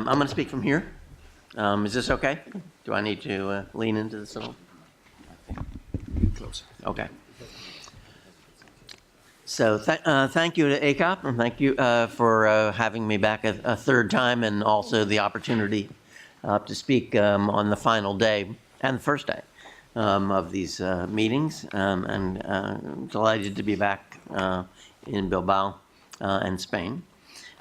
I'm going to speak from here. Is this okay? Do I need to lean into this at all? Close. Okay. So thank you to ACOP, and thank you for having me back a third time, and also the opportunity to speak on the final day and the first day of these meetings. And delighted to be back in Bilbao and Spain.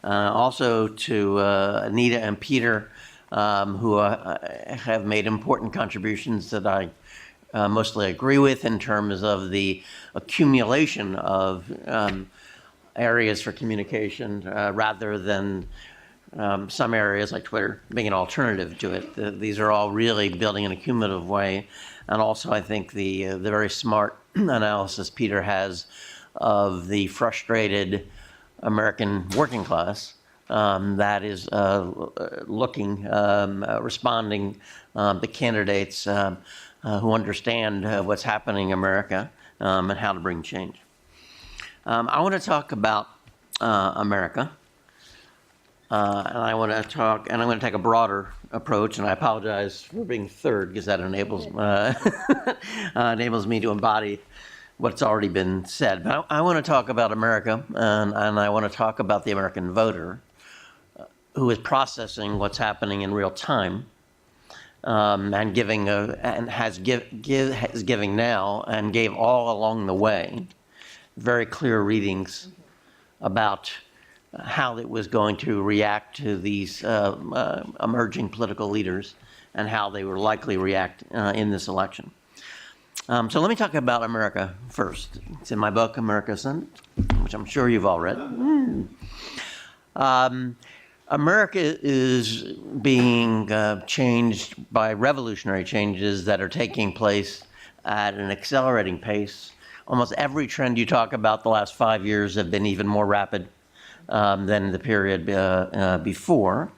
Also to Anita and Peter, who have made important contributions that I mostly agree with in terms of the accumulation of areas for communication rather than some areas like Twitter being an alternative to it. These are all really building in a cumulative way. And also I think the very smart analysis Peter has of the frustrated American working class that is responding to candidates who understand what's happening in America and how to bring change. I want to talk about America, and I'm going to take a broader approach, and I apologize for being third because that enables enables me to embody what's already been said. But I want to talk about America, and I want to talk about the American voter who is processing what's happening in real time, and giving is giving now and gave all along the way very clear readings about how it was going to react to these emerging political leaders and how they would likely react in this election. So let me talk about America first. It's in my book, America Ascendant, which I'm sure you've all read. America is being changed by revolutionary changes that are taking place at an accelerating pace. Almost every trend you talk about the last 5 years have been even more rapid than the period before.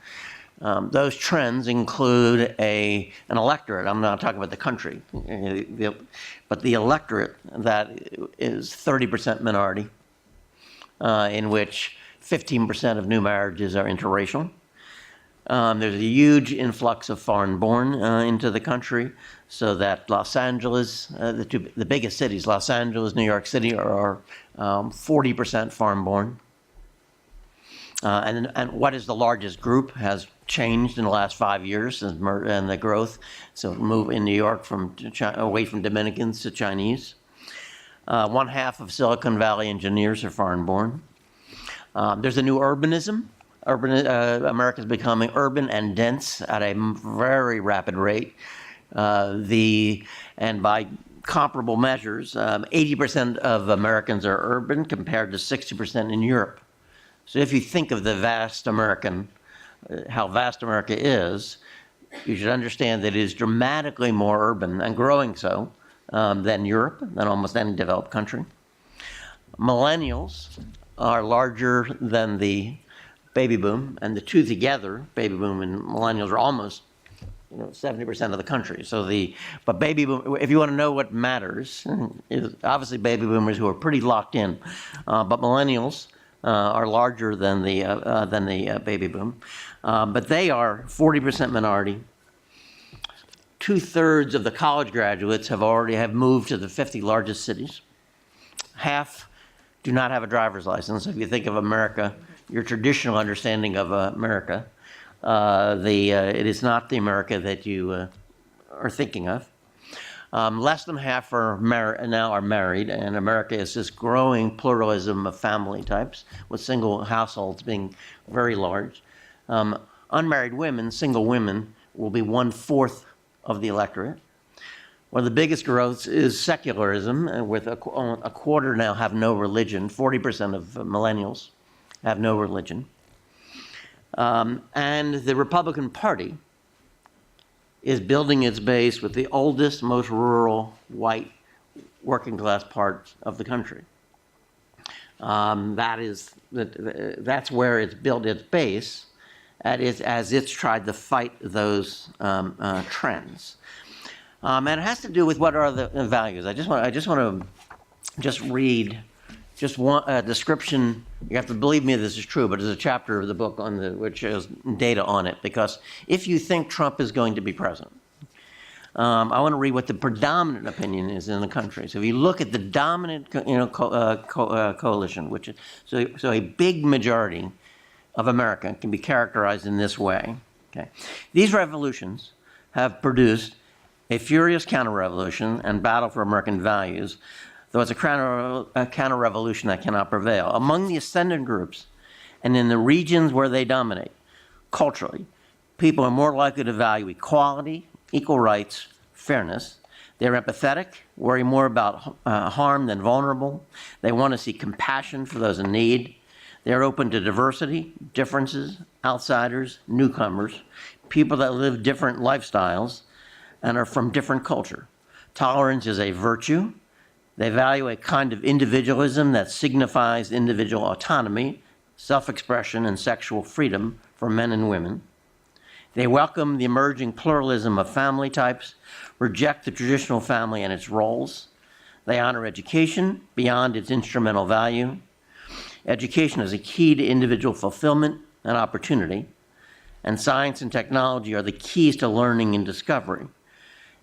Those trends include an electorate. I'm not talking about the country, but the electorate that is 30% minority, in which 15% of new marriages are interracial. There's a huge influx of foreign-born into the country, so that Los Angeles, the biggest cities, Los Angeles, New York City, are 40% foreign-born. And what is the largest group has changed in the last 5 years, and the growth. So move in New York away from Dominicans to Chinese. 1/2 of Silicon Valley engineers are foreign-born. There's a new urbanism. America is becoming urban and dense at a very rapid rate. And by comparable measures, 80% of Americans are urban compared to 60% in Europe. So if you think of how vast America is, you should understand that it is dramatically more urban and growing so than Europe, than almost any developed country. Millennials are larger than the baby boom, and the two together, baby boom and millennials, are almost 70% of the country. But baby boom, if you want to know what matters, is obviously baby boomers who are pretty locked in, but millennials are larger than the baby boom, but they are 40% minority. 2/3 of the college graduates have moved to the 50 largest cities. Half do not have a driver's license. If you think of America, your traditional understanding of America, it is not the America that you are thinking of. Less than half are married, and America is this growing pluralism of family types, with single households being very large. Unmarried women, single women, will be 1/4 of the electorate. One of the biggest growths is secularism, with a quarter now have no religion. 40% of millennials have no religion. And the Republican Party is building its base with the oldest, most rural, white, working class parts of the country. That's where it's built its base, as it's tried to fight those trends. And it has to do with what are the values. I just want to read just one description. You have to believe me, this is true, but there's a chapter of the book which has data on it, because if you think Trump is going to be president, I want to read what the predominant opinion is in the country. So if you look at the dominant, coalition, which is so a big majority of America can be characterized in this way. Okay, these revolutions have produced a furious counter-revolution and battle for American values, though it's a counter-revolution that cannot prevail. Among the ascendant groups and in the regions where they dominate, culturally, people are more likely to value equality, equal rights, fairness. They're empathetic, worry more about harm than vulnerable. They want to see compassion for those in need. They're open to diversity, differences, outsiders, newcomers, people that live different lifestyles and are from different culture. Tolerance is a virtue. They value a kind of individualism that signifies individual autonomy, self-expression, and sexual freedom for men and women. They welcome the emerging pluralism of family types, reject the traditional family and its roles. They honor education beyond its instrumental value. Education is a key to individual fulfillment and opportunity, and science and technology are the keys to learning and discovery.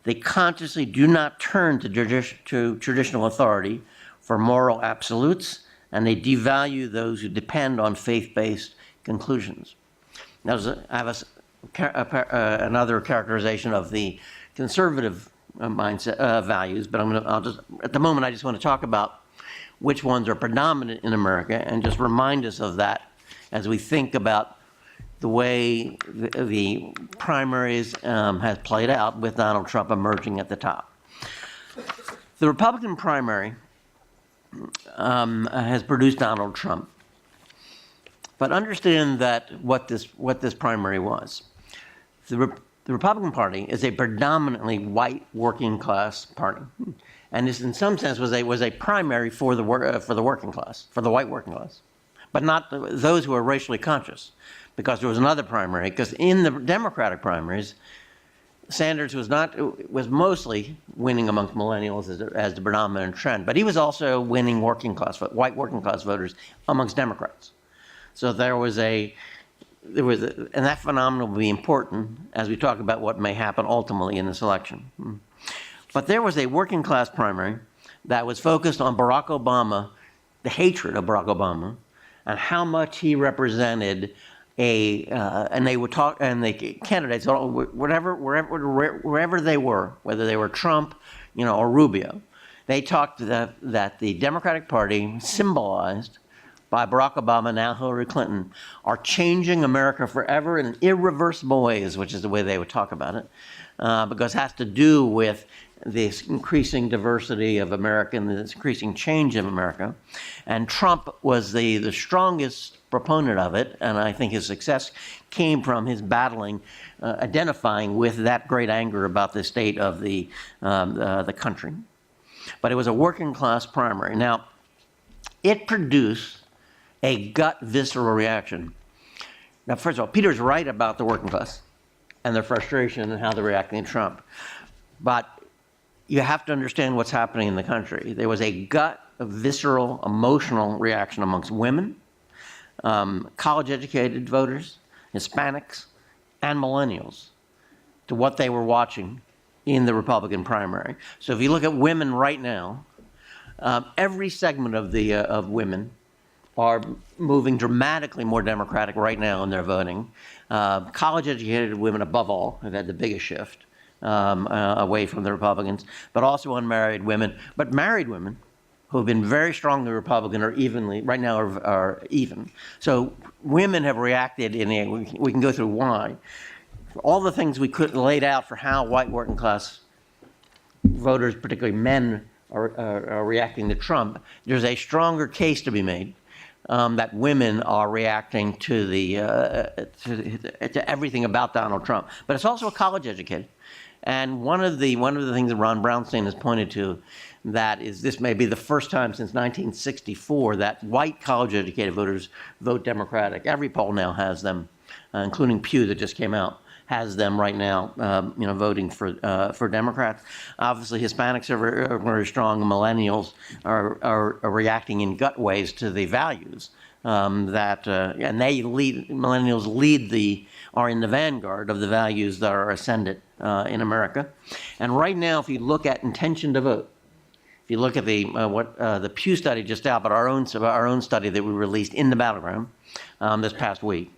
They consciously do not turn to traditional authority for moral absolutes, and they devalue those who depend on faith-based conclusions. Now, I have another characterization of the conservative mindset values, but at the moment I just want to talk about which ones are predominant in America and just remind us of that as we think about the way the primaries has played out with Donald Trump emerging at the top. The Republican primary has produced Donald Trump. But understand that what this primary was. The Republican Party is a predominantly white working class party, and this, in some sense, was a primary for the working class, for the white working class, but not those who are racially conscious, because there was another primary. Because in the Democratic primaries, Sanders was mostly winning amongst millennials as the predominant trend, but he was also winning white working class voters amongst Democrats. So and that phenomenon will be important as we talk about what may happen ultimately in this election. But there was a working class primary that was focused on Barack Obama, the hatred of Barack Obama, and how much he represented and they would talk, and the candidates, wherever they were, whether they were Trump, or Rubio, they talked that the Democratic Party, symbolized by Barack Obama, now Hillary Clinton, are changing America forever in irreversible ways, which is the way they would talk about it, because it has to do with this increasing diversity of America and this increasing change of America. And Trump was the strongest proponent of it, and I think his success came from his battling, identifying with that great anger about the state of the country. But it was a working class primary. Now, it produced a gut visceral reaction. Now, first of all, Peter's right about the working class and their frustration and how they're reacting to Trump. But you have to understand what's happening in the country. There was a visceral, emotional reaction amongst women, college-educated voters, Hispanics, and millennials to what they were watching in the Republican primary. So if you look at women right now, every segment of women are moving dramatically more Democratic right now in their voting. College-educated women, above all, have had the biggest shift away from the Republicans, but also unmarried women. But married women who have been very strongly Republican are even. So women have reacted we can go through why. All the things we could laid out for how white working class voters, particularly men, are reacting to Trump, there's a stronger case to be made that women are reacting to to everything about Donald Trump. But it's also a college educated. And one of the things that Ron Brownstein has pointed to, that is this may be the first time since 1964 that white college-educated voters vote Democratic. Every poll now has them, including Pew that just came out, has them right now, voting for Democrats. Obviously, Hispanics are very strong. Millennials are reacting in gut ways to the values and millennials are in the vanguard of the values that are ascendant in America. And right now, if you look at intention to vote, if you look at the Pew study just out, but our own study that we released in the battleground this past week,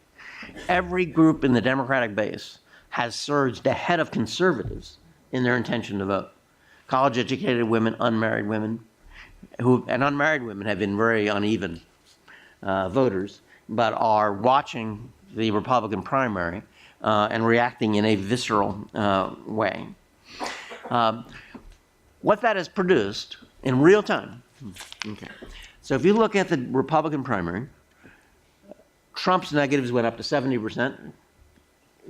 every group in the Democratic base has surged ahead of conservatives in their intention to vote. College-educated women, unmarried women, and unmarried women have been very uneven voters, but are watching the Republican primary and reacting in a visceral way. What that has produced in real time. Okay. So if you look at the Republican primary, Trump's negatives went up to 70%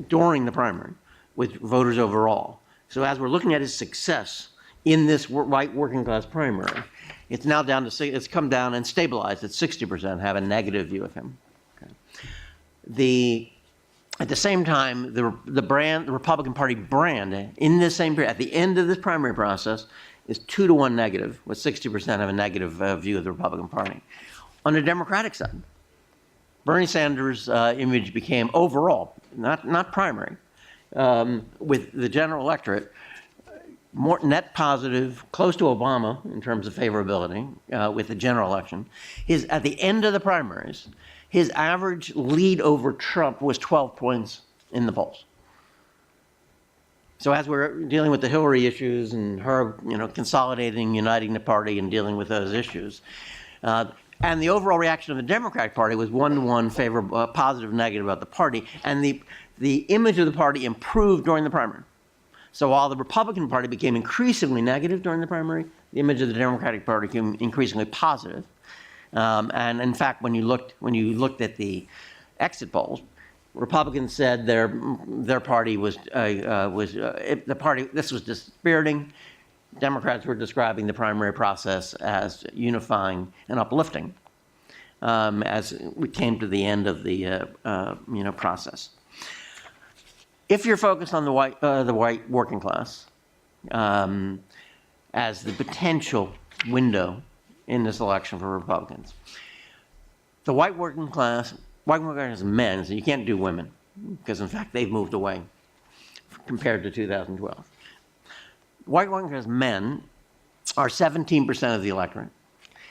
during the primary with voters overall. So as we're looking at his success in this white working class primary, it's now down to, it's come down and stabilized at 60%, have a negative view of him. Okay. At the same time, the Republican Party brand in this same period, at the end of this primary process, is 2-to-1 negative, with 60% have a negative view of the Republican Party. On the Democratic side, Bernie Sanders' image became overall, not primary, with the general electorate, more net positive, close to Obama in terms of favorability with the general election. At the end of the primaries, his average lead over Trump was 12 points in the polls. So as we're dealing with the Hillary issues and her, consolidating, uniting the party and dealing with those issues, and the overall reaction of the Democratic Party was 1-to-1 favorable, positive, negative about the party, and the image of the party improved during the primary. So while the Republican Party became increasingly negative during the primary, the image of the Democratic Party became increasingly positive. And in fact, when you looked at the exit polls, Republicans said their party was the party. This was dispiriting. Democrats were describing the primary process as unifying and uplifting as we came to the end of the process. If you're focused on the white working class as the potential window in this election for Republicans, the white working class is men, so you can't do women, because in fact they've moved away compared to 2012. White working class men are 17% of the electorate.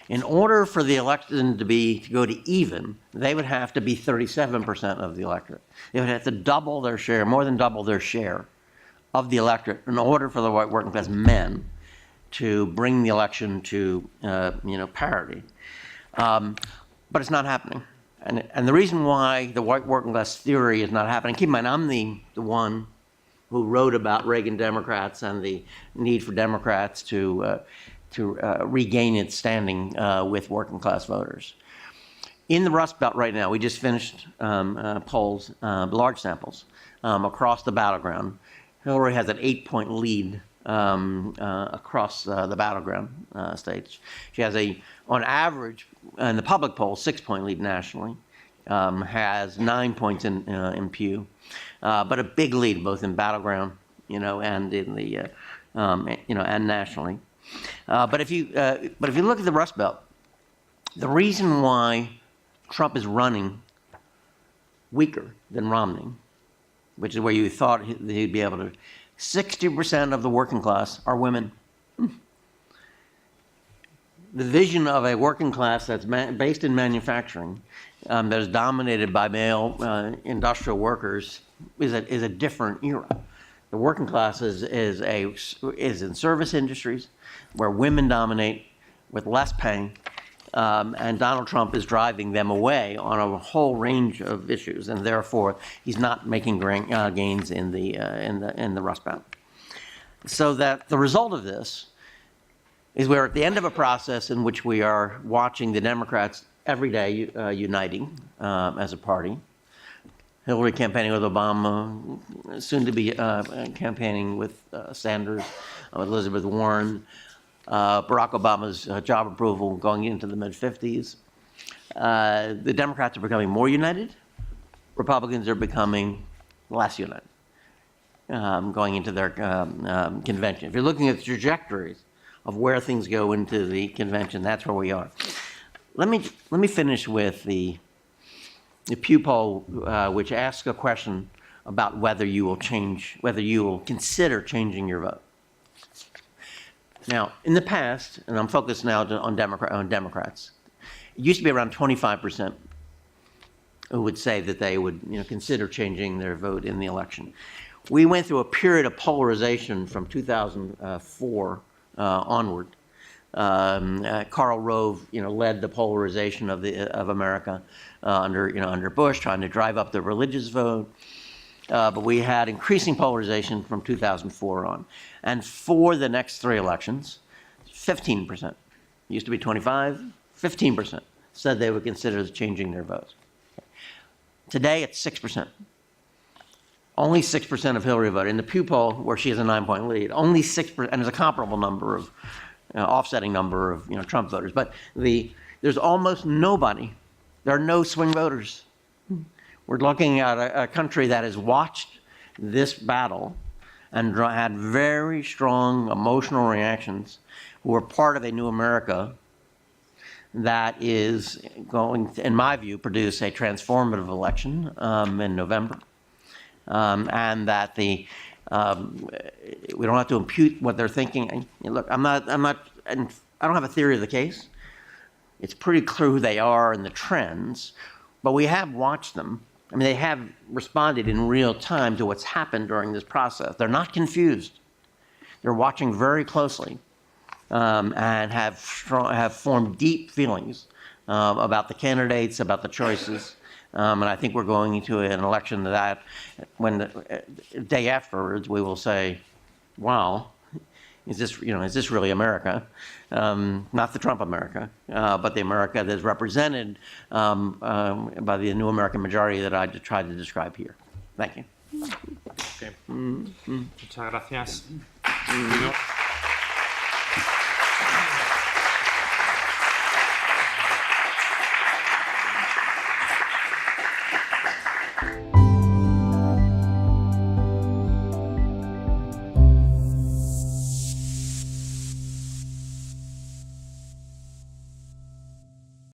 In order for the election to go to even, they would have to be 37% of the electorate. They would have to double their share, more than double their share of the electorate in order for the white working class men to bring the election to parity. But it's not happening. And the reason why the white working class theory is not happening, keep in mind, I'm the one who wrote about Reagan Democrats and the need for Democrats to regain its standing with working class voters. In the Rust Belt right now, we just finished polls, large samples, across the battleground. Hillary has an 8-point lead across the battleground states. She has on average, in the public poll, 6-point lead nationally, has 9 points in Pew, but a big lead both in battleground, and in the, and nationally. But if you look at the Rust Belt, the reason why Trump is running weaker than Romney, which is where you thought he'd be able to, 60% of the working class are women. The vision of a working class that's based in manufacturing, that is dominated by male industrial workers, is a different era. The working class is in service industries where women dominate with less pay, and Donald Trump is driving them away on a whole range of issues, and therefore he's not making gains in the Rust Belt. So that the result of this is we're at the end of a process in which we are watching the Democrats every day uniting as a party. Hillary campaigning with Obama, soon to be campaigning with Sanders, Elizabeth Warren, Barack Obama's job approval going into the mid-50s. The Democrats are becoming more united. Republicans are becoming less united. going into their convention. If you're looking at the trajectories of where things go into the convention, that's where we are. Let me finish with the Pew poll, which asks a question about whether you will consider changing your vote. Now, in the past, and I'm focused now on Democrats, it used to be around 25% who would say that they would consider changing their vote in the election. We went through a period of polarization from 2004 onward. Karl Rove, led the polarization of America under Bush, trying to drive up the religious vote. But we had increasing polarization from 2004 on. And for the next three elections, 15%, used to be 25, 15% said they would consider changing their votes. Today, it's 6%. Only 6% of Hillary voted. In the Pew poll, where she has a 9-point lead, only 6%, and there's a comparable number of, offsetting number of, Trump voters. But there's almost nobody. There are no swing voters. We're looking at a country that has watched this battle and had very strong emotional reactions, who are part of a new America that is going to, in my view, produce a transformative election in November. And that we don't have to impute what they're thinking. And look, I don't have a theory of the case. It's pretty clear who they are and the trends, but we have watched them. I mean, they have responded in real time to what's happened during this process. They're not confused. They're watching very closely and have formed deep feelings about the candidates, about the choices. And I think we're going into an election that when the day afterwards we will say, wow, is this really America? Not the Trump America, but the America that's represented by the new American majority that I tried to describe here. Thank you. Okay. Muchas gracias.